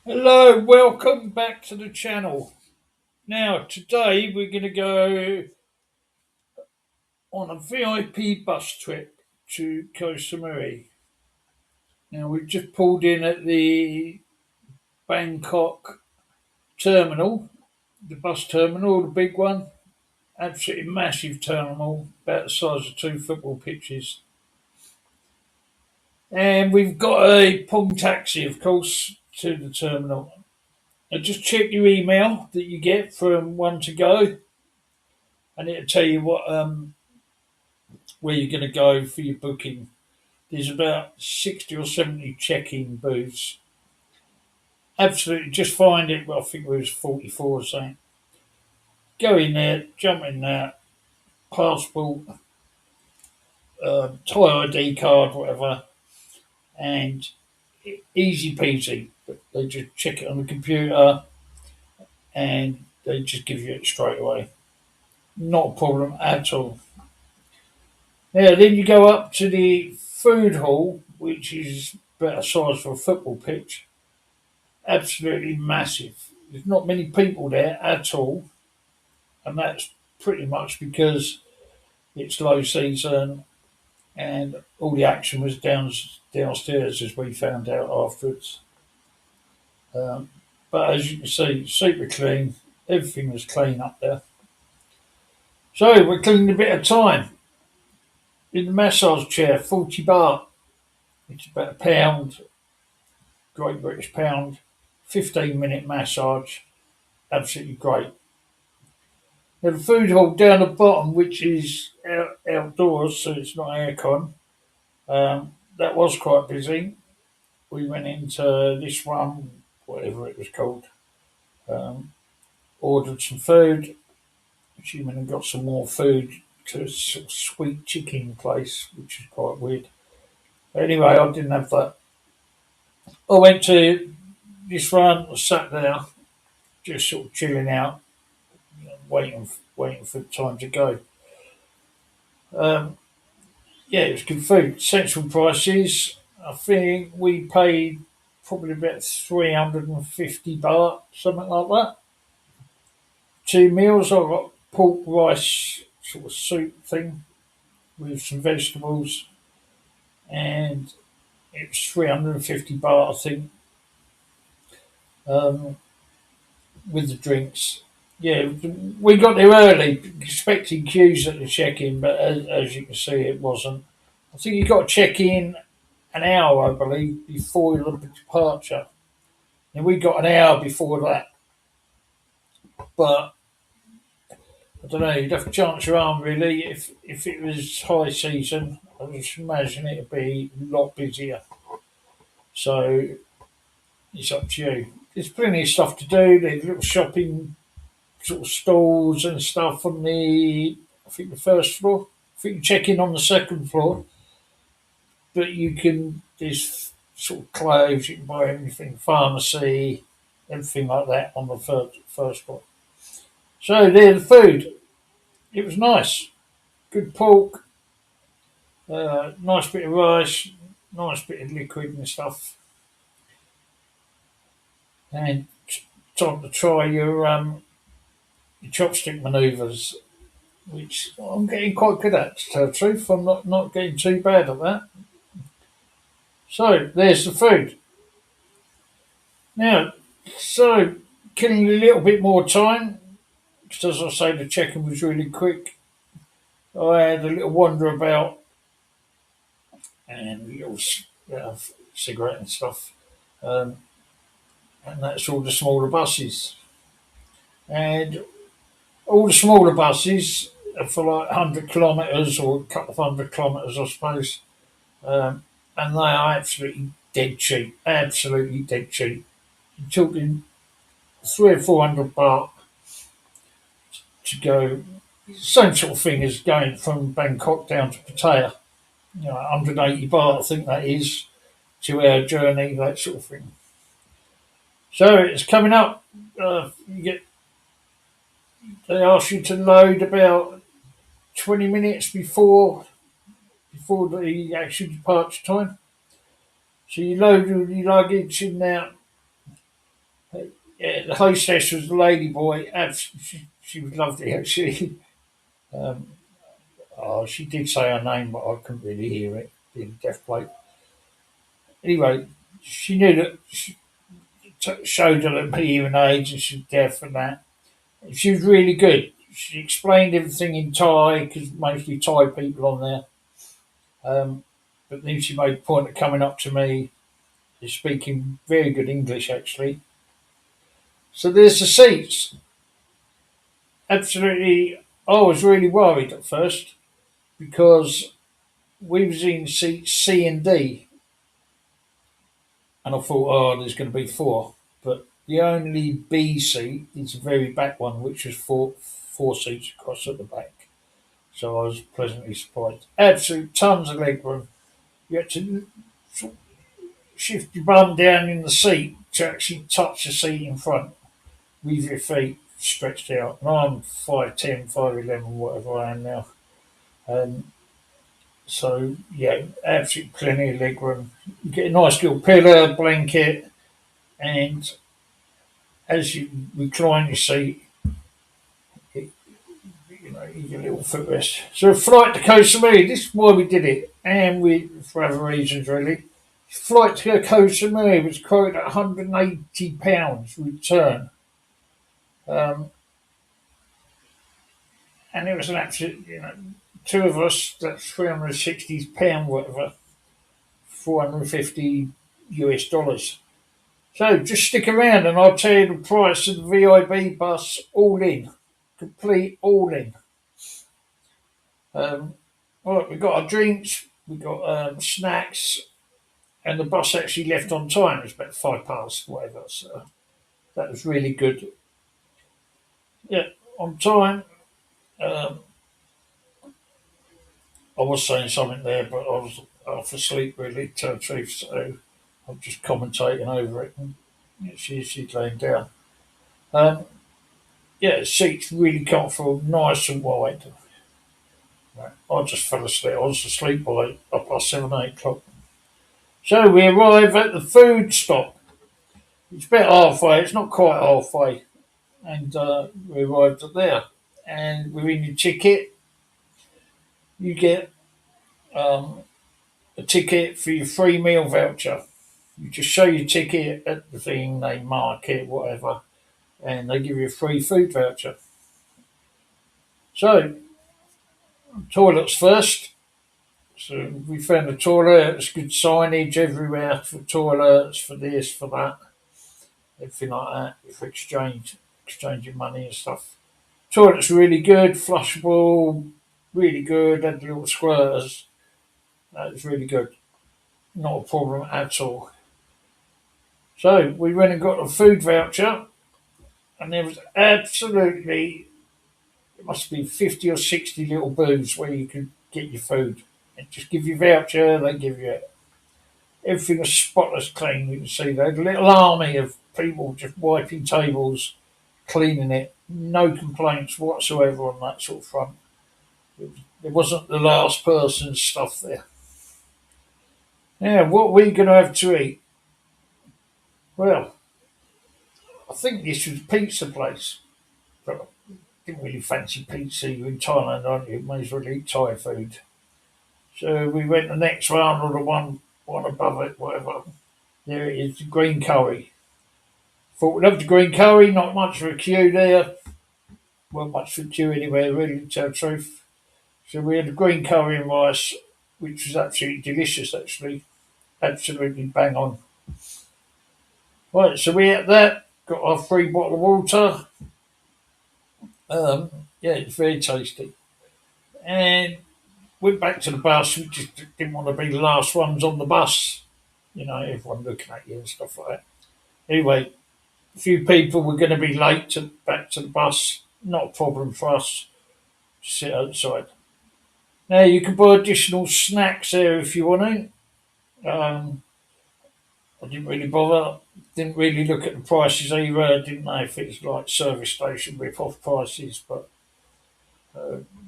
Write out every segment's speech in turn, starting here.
Hello, welcome back to the channel. Now, today we're going to go on a VIP bus trip to Koh Samui. Now, we've just pulled in at the Bangkok terminal, the bus terminal, the big one. Absolutely massive terminal, about the size of two football pitches. And we've got a Pong taxi, of course, to the terminal. Now, just check your email that you get from One to Go, and it'll tell you where you're going to go for your booking. There's about 60 or 70 check-in booths. Absolutely, just find it. Well, I think it was 44 or something. Go in there, jump in there, passport, Thai ID card, whatever, and easy peasy. They just check it on the computer and they just give you it straight away. Not a problem at all. Now, then you go up to the food hall, which is about the size of a football pitch. Absolutely massive. There's not many people there at all, and that's pretty much because it's low season and all the action was downstairs, as we found out afterwards. Um, but as you can see, super clean. Everything was clean up there. So we're killing a bit of time in the massage chair, 40 baht. It's about a pound, Great British pound, 15-minute massage. Absolutely great. Now the food hall down the bottom, which is outdoors, so it's not aircon, that was quite busy. We went into this one, whatever it was called, um, ordered some food. She went and got some more food to a sort of sweet chicken place, which is quite weird. But anyway, I didn't have that. I went to this one, sat there, just sort of chilling out, waiting for the time to go. Um, yeah, it was good food. Central prices, I think we paid probably about 350 baht, something like that. Two meals, I got pork rice sort of soup thing with some vegetables, and it was 350 baht, I think, um, with the drinks. Yeah, we got there early, expecting queues at the check-in, but as you can see, it wasn't. I think you got to check in an hour, I believe, before your departure. And we got an hour before that. But I don't know, you'd have to chance your arm really. If it was high season, I just imagine it'd be a lot busier. So it's up to you. There's plenty of stuff to do. There's little shopping sort of stalls and stuff on I think the first floor. I think you check in on the second floor, but there's sort of clothes, you can buy everything, pharmacy, everything like that on the first floor. So there, the food. It was nice. Good pork, nice bit of rice, nice bit of liquid and stuff. And time to try your chopstick manoeuvres, which I'm getting quite good at, to tell the truth. I'm not getting too bad at that. So there's the food. Now, so killing a little bit more time, because as I say, the check-in was really quick. I had a little wander about and a little cigarette and stuff. Um, and that's all the smaller buses. And all the smaller buses are for like 100 kilometres or a couple of 100 kilometres, I suppose. And they are absolutely dead cheap. Absolutely dead cheap. You're talking 300 or 400 baht to go. Same sort of thing as going from Bangkok down to Pattaya. 180 baht, I think that is, 2 hour journey, that sort of thing. So it's coming up. They ask you to load about 20 minutes before the actual departure time. So you load all your luggage in there, Yeah, the hostess was a lady boy. She was lovely actually. Um, she did say her name, but I couldn't really hear it, being a deaf bloke. Anyway, she knew that she showed her her hearing aids and she's deaf and that. And she was really good. She explained everything in Thai because mostly Thai people on there. But then she made a point of coming up to me, speaking very good English actually. So there's the seats. Absolutely, I was really worried at first because we was in seats C and D, and I thought, oh, there's going to be four. But the only B seat is the very back one, which was four seats across at the back. So I was pleasantly surprised. Absolute tons of leg room. You had to shift your bum down in the seat to actually touch the seat in front with your feet stretched out. And I'm 5'10", 5'11", whatever I am now. So yeah, absolutely plenty of leg room. You get a nice little pillow, blanket, and as you recline your seat, it, you get a little footrest. So a flight to Koh Samui. This is why we did it, and we for other reasons really. Flight to Koh Samui was quoted at £180 return, um, and it was an absolute, two of us. That's £360 whatever, 450 US dollars. So just stick around and I'll tell you the price of the VIB bus all in. Complete all in. Right, we got our drinks, we got snacks, and the bus actually left on time. It was about 5 past, whatever. So that was really good. Yeah, on time. Um, I was saying something there, but I was half asleep really, to tell the truth. So I'm just commentating over it. And she's laying down. Um, yeah, the seats really comfortable, nice and wide. Right. I just fell asleep. I was asleep by 7, 8 o'clock. So we arrive at the food stop. It's about halfway. It's not quite halfway, and we arrived at there. And within your ticket, you get um, a ticket for your free meal voucher. You just show your ticket at the thing, they mark it, whatever, and they give you a free food voucher. So toilets first. So we found a toilet. There's good signage everywhere for toilets, for this, for that, everything like that. For exchanging money and stuff. Toilet's really good, flushable, really good. Had little squirters. That was really good. Not a problem at all. So we went and got a food voucher, and there was absolutely, it must be 50 or 60 little booths where you could get your food. And just give you a voucher, they give you it. Everything was spotless clean. You can see they had a little army of people just wiping tables, cleaning it. No complaints whatsoever on that sort of front. It wasn't the last person's stuff there. Yeah, what were we going to have to eat? Well, I think this was a pizza place, but I didn't really fancy pizza. You're in Thailand, aren't you? May as well eat Thai food. So we went the next one or the one above it, whatever. There it is, the green curry. Thought we loved the green curry, not much of a queue there. Weren't much for a queue anywhere, really, to tell the truth. So we had the green curry and rice, which was absolutely delicious, actually. Absolutely bang on. Right, so we had that, got our free bottle of water. Yeah, it's very tasty. And went back to the bus. We just didn't want to be the last ones on the bus. Everyone looking at you and stuff like that. Anyway, a few people were going to be late back to the bus. Not a problem for us. Sit outside. Now you can buy additional snacks there if you want to. I didn't really bother. Didn't really look at the prices either. I didn't know if it's like service station rip-off prices, but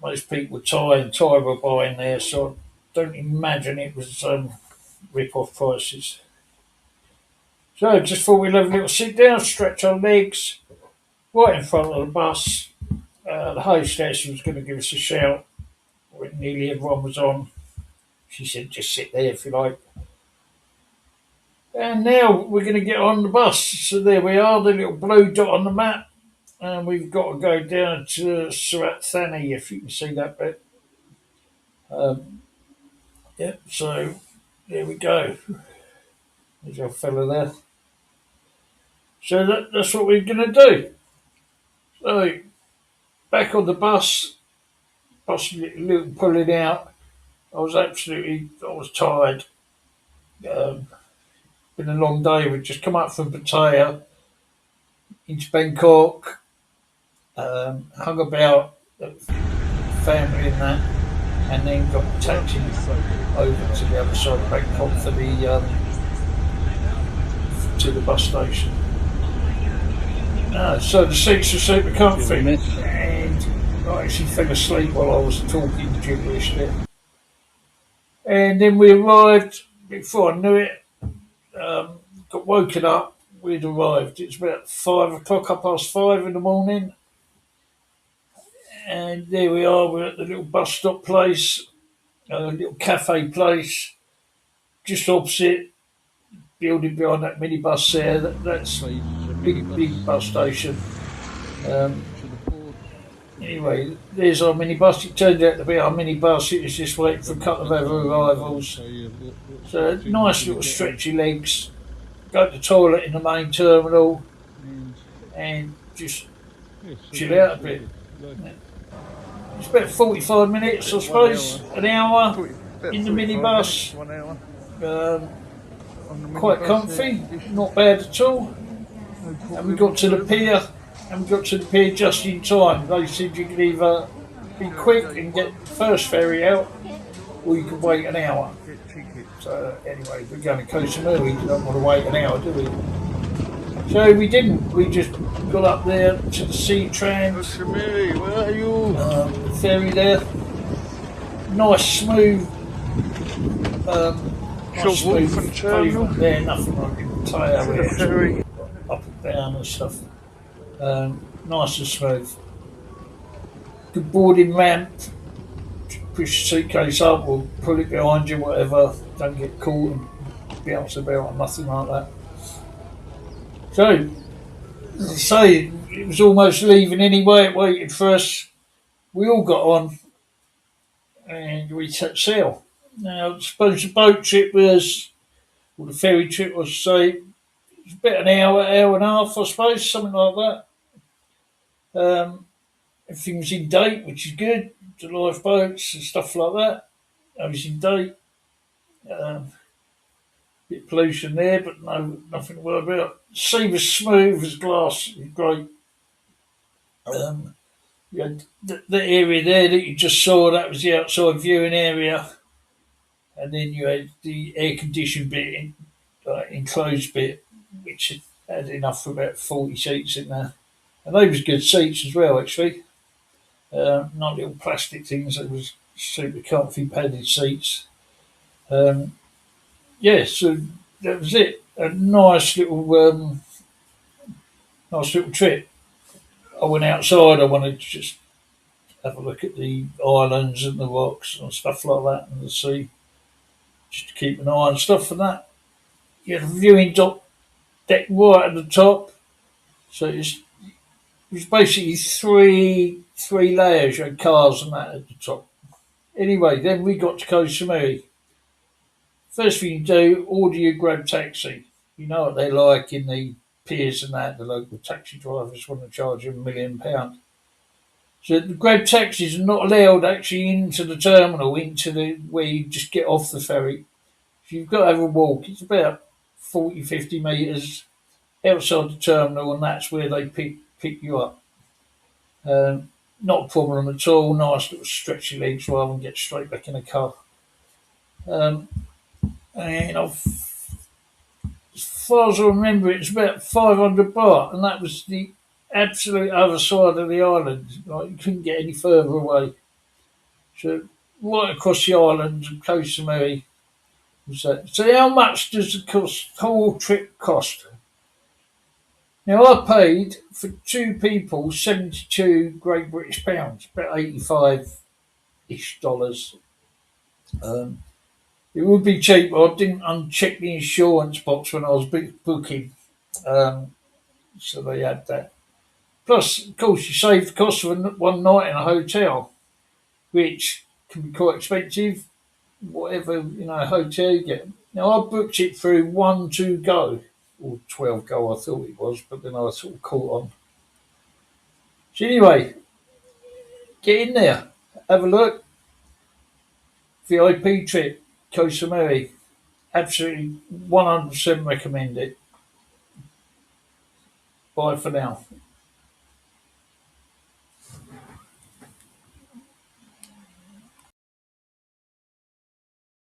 most people were Thai were buying there, so I don't imagine it was rip-off prices. So just thought we'd have a little sit down, stretch our legs, right in front of the bus. The hostess was going to give us a shout when nearly everyone was on. She said, just sit there if you like. And now we're going to get on the bus. So there we are, the little blue dot on the map. And we've got to go down to Udon Thani, if you can see that bit. Yeah, so there we go. There's our fella there. So that's what we're going to do. So back on the bus little pulling out. I was tired. Been a long day. We've just come up from Pattaya into Bangkok. Hung about family and that, and then got taxi over to the other side of Bangkok for to the bus station. So the seats were super comfy, and I actually fell asleep while I was talking gibberish there. And then we arrived before I knew it. Got woken up. We'd arrived. It's about 5 o'clock, 5:30 in the morning. And there we are. We're at the little bus stop place, a little cafe place, just opposite, building behind that minibus there. That's a big bus station. Anyway, there's our minibus. It turned out to be our minibus. It was just waiting for a couple of other arrivals. So nice little stretchy legs. Go to the toilet in the main terminal and just chill out a bit. It's about 45 minutes, I suppose, an hour in the minibus. Quite comfy, not bad at all. And we got to the pier, just in time. They said you could either be quick and get the first ferry out, or you could wait an hour. So anyway, we're going to Koh Samui. We don't want to wait an hour, do we? So we didn't. We just got up there to the sea trams. Where are you? The ferry there. Nice smooth pavement there. Nothing like in Pattaya where up and down and stuff. Nice and smooth. Good boarding ramp. Push the suitcase up or pull it behind you, whatever. Don't get caught and bounce about or nothing like that. So, as I say, it was almost leaving anyway. It waited for us. We all got on and we set sail. Now, I suppose the boat trip was, or the ferry trip was, say, it was about an hour and a half, I suppose, something like that. Everything was in date, which is good. The lifeboats and stuff like that. I was in date. Bit of pollution there, but nothing to worry about. The sea was smooth as glass. It was great. You had the area there that you just saw, that was the outside viewing area. And then you had the air-conditioned bit, enclosed bit, which had enough for about 40 seats in there. And they was good seats as well, actually. Not little plastic things, they was super comfy padded seats. So that was it. A nice little trip. I went outside. I wanted to just have a look at the islands and the rocks and stuff like that, and the sea, just to keep an eye on stuff and that. You had a viewing deck right at the top, so it was basically three layers. You had cars and that at the top. Anyway, then we got to Koh Samui. First thing you do, order your grab taxi. You know what they're like in the piers and that. The local taxi drivers want to charge you £1 million. So the grab taxis are not allowed actually into the terminal, where you just get off the ferry. So you've got to have a walk. It's about 40, 50 metres outside the terminal, and that's where they pick you up. Not a problem at all. Nice little stretchy legs rather than get straight back in the car. And as far as I remember, it's about 500 baht, and that was the absolute other side of the island. Like, you couldn't get any further away. So right across the island of Koh Samui was that. So how much does the whole trip cost? Now I paid for two people 72 Great British pounds, about 85 ish dollars. Um, it would be cheaper. I didn't uncheck the insurance box when I was booking, um, so they had that. Plus, of course, you save the cost of one night in a hotel, which can be quite expensive. Whatever hotel you get. Now I booked it through One to Go or 12 Go, I thought it was, but then I sort of caught on. So anyway, get in there, have a look. VIP trip, Koh Samui, absolutely 100% recommend it. Bye for now.